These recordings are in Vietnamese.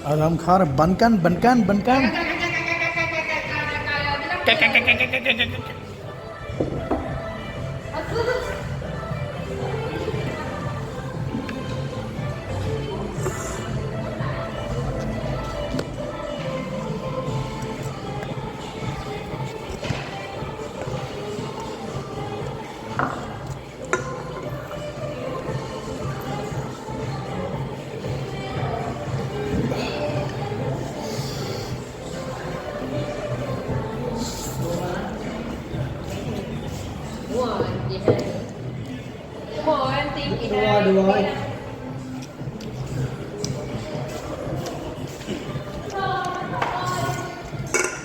Aram khar bankan. Đúng rồi, chị hay. Đúng rồi, em tin chị hay. Được rồi.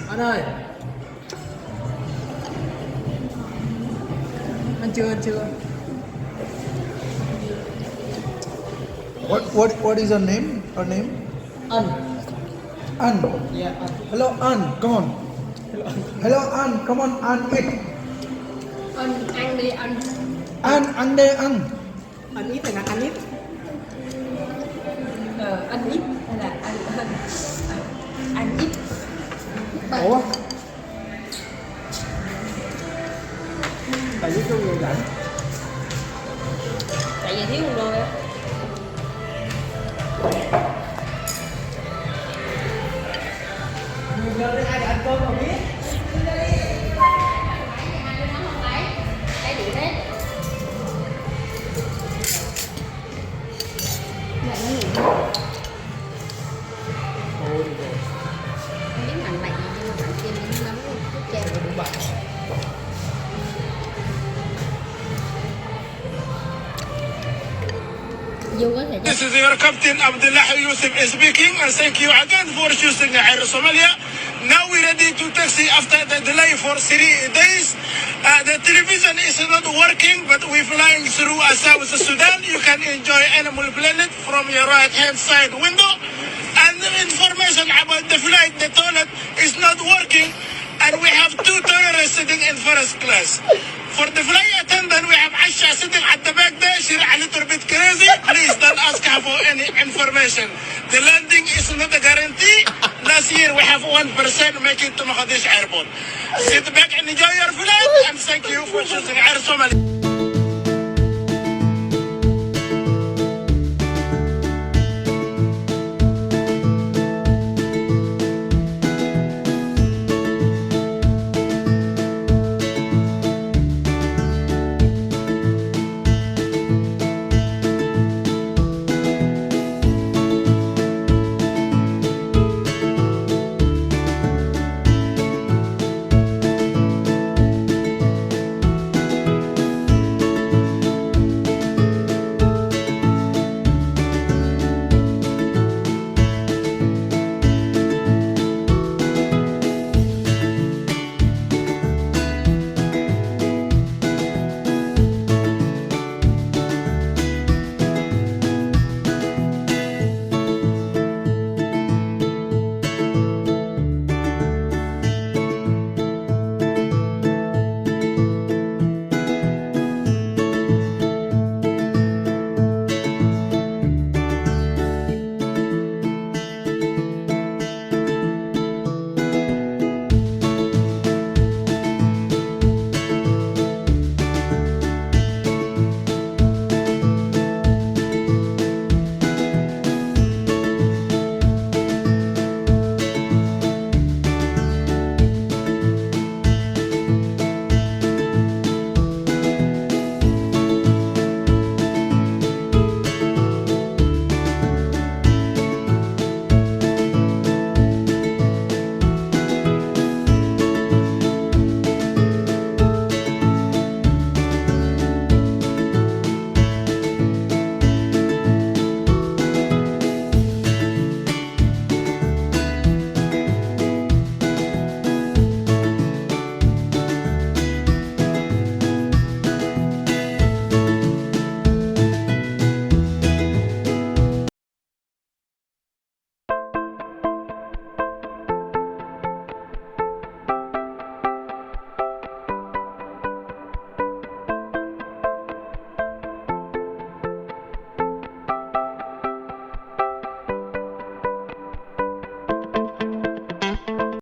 Anh ơi. Anh chưa. What is your name? Her name? An. An. Yeah, An. Hello An, come on. Hello An, come on An eat. Anh ăn đi anh. Ăn đi ăn. An ít là An ít. Anh ít hay là anh ít. Ủa? Tại vì tôi người rảnh. Tại vì thiếu một đôi á. Người lên đây ai đã ăn cơm mà biết. Lấy đủ hết. Vậy nó nghỉ. Ôi rồi. Không biết mạnh bậy gì nhưng mà bạn kia nó nấu chút chè rồi đúng bạn. This is your captain Abdullah Yusuf speaking, and thank you again for choosing Air Somalia. Now we're ready to taxi after the delay for 3 days. The television is not working, but we're flying through South Sudan. You can enjoy Animal Planet from your right-hand side window. And the information about the flight, the toilet is not working, and we have 2 toilets sitting in first class. For the flight attendant, we have Asha sitting at the back there. She's a little bit crazy. Please don't ask her for any information. The landing is not a guarantee. Last year, we have 1% make it to Mogadishu Airport. Sit back and enjoy your flight, and thank you for choosing Air Somalia.